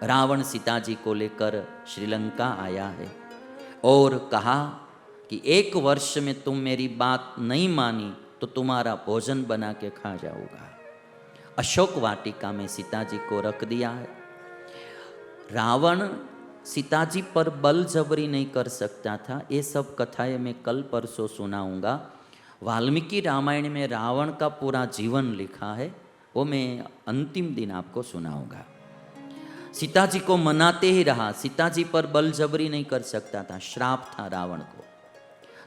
रावण सीता जी को लेकर श्रीलंका आया है और कहा कि 1 वर्ष में तुम मेरी बात नहीं मानी तो तुम्हारा भोजन बना के खा जाऊंगा। अशोक वाटिका में सीता जी को रख दिया है। रावण सीता जी पर बल जबरी नहीं कर सकता था। ये सब कथाएं मैं कल परसों सुनाऊंगा। वाल्मीकि रामायण में रावण का पूरा जीवन लिखा है, वो मैं अंतिम दिन आपको सुनाऊंगा। सीता जी को मनाते ही रहा, सीता जी पर बल जबरी नहीं कर सकता था, श्राप था रावण को।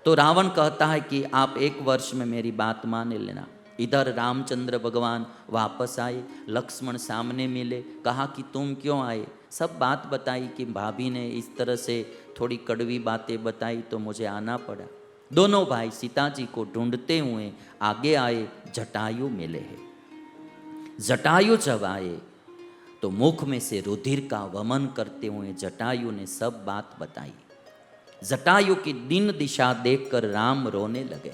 तो रावण कहता है कि आप 1 वर्ष में मेरी बात मान लेना। इधर रामचंद्र भगवान वापस आए, लक्ष्मण सामने मिले, कहा कि तुम क्यों आए। सब बात बताई कि भाभी ने इस तरह से थोड़ी कड़वी बातें बताई तो मुझे आना पड़ा। दोनों भाई सीता जी को ढूंढते हुए आगे आए, जटायु मिले हैं। जटायु जब आए तो मुख में से रुधिर का वमन करते हुए जटायु ने सब बात बताई। जटायु की दिन दिशा देखकर राम रोने लगे।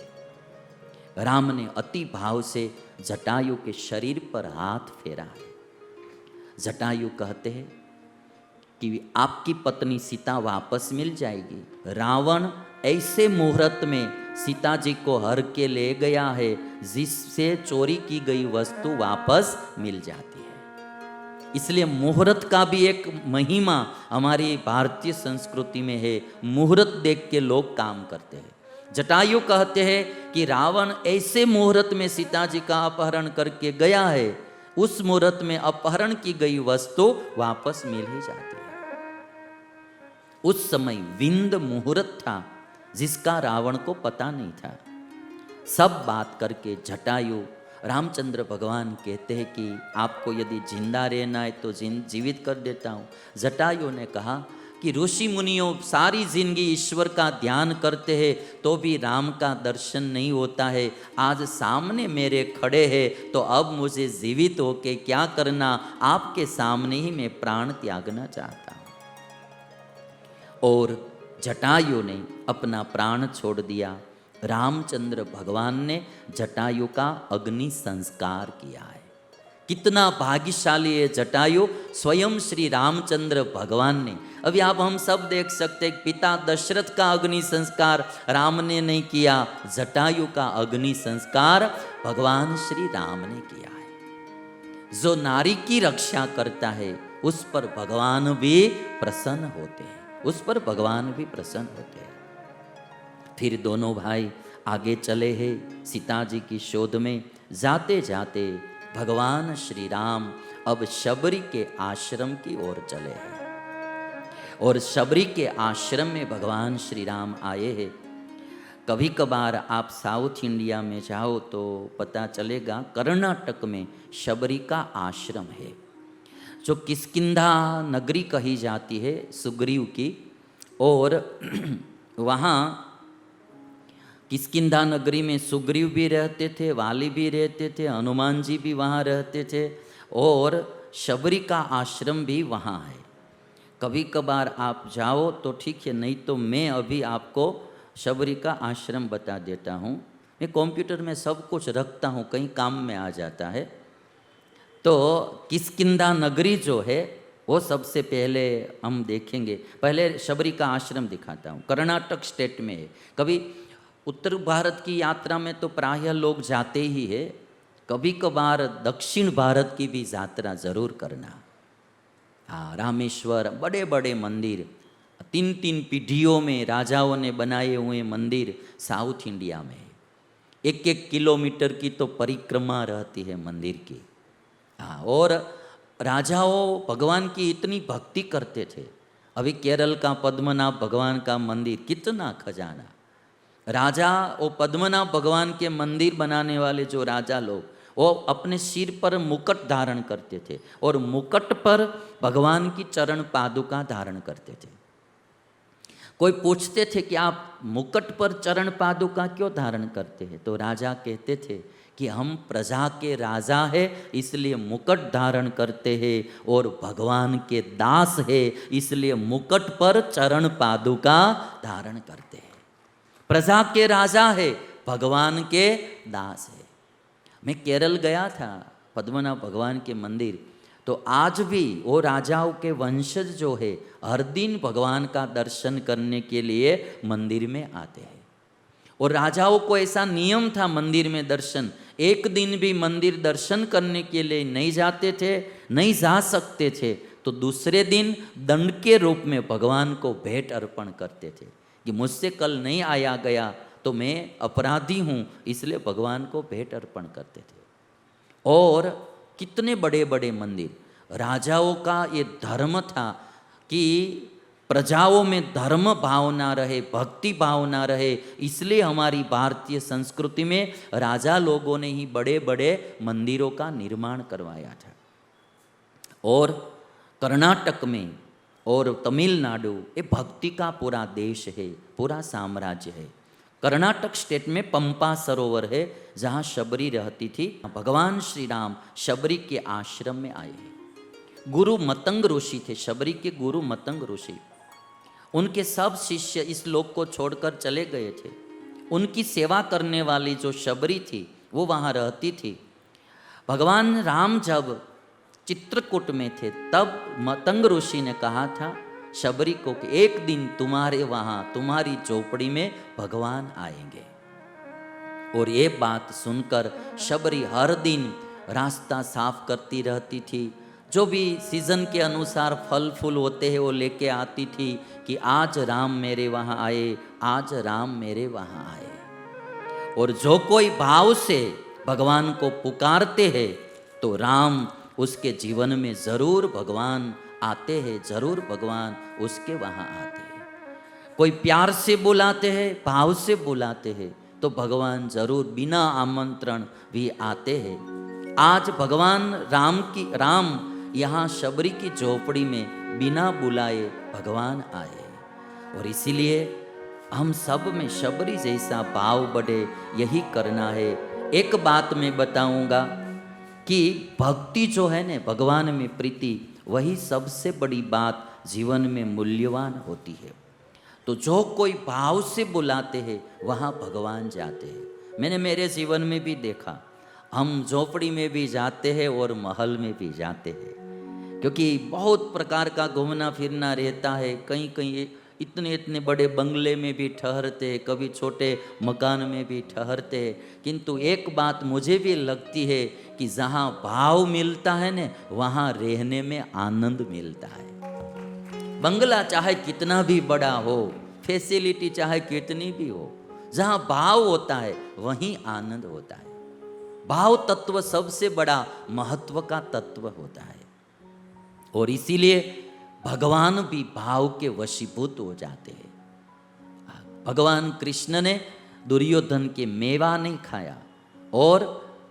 राम ने अति भाव से जटायु के शरीर पर हाथ फेरा है। जटायु कहते हैं कि आपकी पत्नी सीता वापस मिल जाएगी। रावण ऐसे मुहूर्त में सीता जी को हर के ले गया है जिससे चोरी की गई वस्तु वापस मिल जाती है। इसलिए मुहूर्त का भी एक महिमा हमारी भारतीय संस्कृति में है। मुहूर्त देख के लोग काम करते हैं। जटायु कहते हैं कि रावण ऐसे मुहूर्त में सीता जी का अपहरण करके गया है, उस मुहूर्त में अपहरण की गई वस्तु वापस मिल ही जाती है। उस समय विंद मुहूर्त था जिसका रावण को पता नहीं था। सब बात करके जटायु रामचंद्र भगवान कहते हैं कि आपको यदि जिंदा रहना है तो जीवित कर देता हूँ। जटायु ने कहा कि ऋषि मुनियों सारी जिंदगी ईश्वर का ध्यान करते हैं तो भी राम का दर्शन नहीं होता है। आज सामने मेरे खड़े हैं तो अब मुझे जीवित होके क्या करना, आपके सामने ही मैं प्राण त्यागना चाहता हूँ। और जटायु ने अपना प्राण छोड़ दिया। रामचंद्र भगवान ने जटायु का अग्नि संस्कार किया है। कितना भाग्यशाली है जटायु, स्वयं श्री रामचंद्र भगवान ने। अभी आप हम सब देख सकते हैं पिता दशरथ का अग्नि संस्कार राम ने नहीं किया, जटायु का अग्नि संस्कार भगवान श्री राम ने किया है। जो नारी की रक्षा करता है उस पर भगवान भी प्रसन्न होते हैं, उस पर भगवान भी प्रसन्न होते हैं। फिर दोनों भाई आगे चले हैं सीता जी की शोध में। जाते जाते भगवान श्री राम अब शबरी के आश्रम की ओर चले हैं और शबरी के आश्रम में भगवान श्री राम आए हैं। कभी कभार आप साउथ इंडिया में जाओ तो पता चलेगा कर्नाटक में शबरी का आश्रम है, जो किष्किंधा नगरी कही जाती है सुग्रीव की। और वहाँ किष्किंधा नगरी में सुग्रीव भी रहते थे, वाली भी रहते थे, हनुमान जी भी वहाँ रहते थे और शबरी का आश्रम भी वहाँ है। कभी कभार आप जाओ तो ठीक है, नहीं तो मैं अभी आपको शबरी का आश्रम बता देता हूँ। मैं कंप्यूटर में सब कुछ रखता हूँ, कहीं काम में आ जाता है। तो किष्किंधा नगरी जो है वो सबसे पहले हम देखेंगे। पहले शबरी का आश्रम दिखाता हूँ। कर्नाटक स्टेट में है। कभी उत्तर भारत की यात्रा में तो प्रायः लोग जाते ही है, कभी कभार दक्षिण भारत की भी यात्रा जरूर करना। हाँ, रामेश्वर, बड़े बड़े मंदिर, 3-3 पीढ़ियों में राजाओं ने बनाए हुए मंदिर साउथ इंडिया में। 1-1 किलोमीटर की तो परिक्रमा रहती है मंदिर की। हाँ, और राजाओं भगवान की इतनी भक्ति करते थे। अभी केरल का पद्मनाभ भगवान का मंदिर, कितना खजाना। राजा वो पद्मनाभ भगवान के मंदिर बनाने वाले जो राजा लोग, वो अपने सिर पर मुकुट धारण करते थे और मुकुट पर भगवान की चरण पादुका धारण करते थे। कोई पूछते थे कि आप मुकुट पर चरण पादुका क्यों धारण करते हैं, तो राजा कहते थे कि हम प्रजा के राजा है इसलिए मुकुट धारण करते हैं और भगवान के दास है इसलिए मुकुट पर चरण पादुका धारण करते हैं। प्रजा के राजा है, भगवान के दास है। मैं केरल गया था पद्मनाभ भगवान के मंदिर, तो आज भी वो राजाओं के वंशज जो है हर दिन भगवान का दर्शन करने के लिए मंदिर में आते हैं। और राजाओं को ऐसा नियम था मंदिर में दर्शन, एक दिन भी मंदिर दर्शन करने के लिए नहीं जाते थे, नहीं जा सकते थे, तो दूसरे दिन दंड के रूप में भगवान को भेंट अर्पण करते थे कि मुझसे कल नहीं आया गया तो मैं अपराधी हूँ, इसलिए भगवान को भेंट अर्पण करते थे। और कितने बड़े बड़े मंदिर, राजाओं का ये धर्म था कि प्रजाओं में धर्म भावना रहे, भक्ति भावना रहे, इसलिए हमारी भारतीय संस्कृति में राजा लोगों ने ही बड़े बड़े मंदिरों का निर्माण करवाया था। और कर्नाटक में और तमिलनाडु ये भक्ति का पूरा देश है, पूरा साम्राज्य है। कर्नाटक स्टेट में पंपा सरोवर है जहाँ शबरी रहती थी। भगवान श्री राम शबरी के आश्रम में आए हैं। गुरु मतंग ऋषि थे, शबरी के गुरु मतंग ऋषि। उनके सब शिष्य इस लोक को छोड़कर चले गए थे। उनकी सेवा करने वाली जो शबरी थी वो वहाँ रहती थी। भगवान राम जब चित्रकूट में थे तब मतंग ऋषि ने कहा था शबरी को कि एक दिन तुम्हारे वहाँ तुम्हारी झोपड़ी में भगवान आएंगे। और ये बात सुनकर शबरी हर दिन रास्ता साफ करती रहती थी, जो भी सीजन के अनुसार फल फूल होते हैं वो लेके आती थी कि आज राम मेरे वहाँ आए, आज राम मेरे वहाँ आए। और जो कोई भाव से भगवान को पुकारते हैं तो राम उसके जीवन में जरूर भगवान आते हैं, जरूर भगवान उसके वहाँ आते हैं। कोई प्यार से बुलाते हैं, भाव से बुलाते हैं तो भगवान जरूर बिना आमंत्रण भी आते हैं। आज भगवान राम यहाँ शबरी की झोपड़ी में बिना बुलाए भगवान आए। और इसीलिए हम सब में शबरी जैसा भाव बढ़े, यही करना है। एक बात मैं बताऊंगा कि भक्ति जो है ना, भगवान में प्रीति, वही सबसे बड़ी बात जीवन में मूल्यवान होती है। तो जो कोई भाव से बुलाते हैं वहाँ भगवान जाते हैं। मैंने मेरे जीवन में भी देखा, हम झोपड़ी में भी जाते हैं और महल में भी जाते हैं, क्योंकि बहुत प्रकार का घूमना फिरना रहता है। कहीं कहीं इतने इतने बड़े बंगले में भी ठहरते, कभी छोटे मकान में भी ठहरते। किंतु एक बात मुझे भी लगती है कि जहाँ भाव मिलता है ना, वहाँ रहने में आनंद मिलता है। बंगला चाहे कितना भी बड़ा हो, फैसिलिटी चाहे कितनी भी हो, जहाँ भाव होता है वहीं आनंद होता है। भाव तत्व सबसे बड़ा महत्व का तत्व होता है। और इसीलिए भगवान भी भाव के वशीभूत हो जाते हैं। भगवान कृष्ण ने दुर्योधन के मेवा नहीं खाया और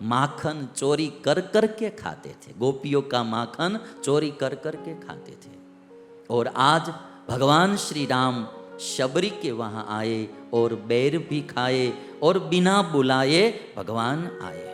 माखन चोरी कर कर के खाते थे। गोपियों का माखन चोरी कर कर के खाते थे। और आज भगवान श्री राम शबरी के वहाँ आए और बैर भी खाए और बिना बुलाए भगवान आए।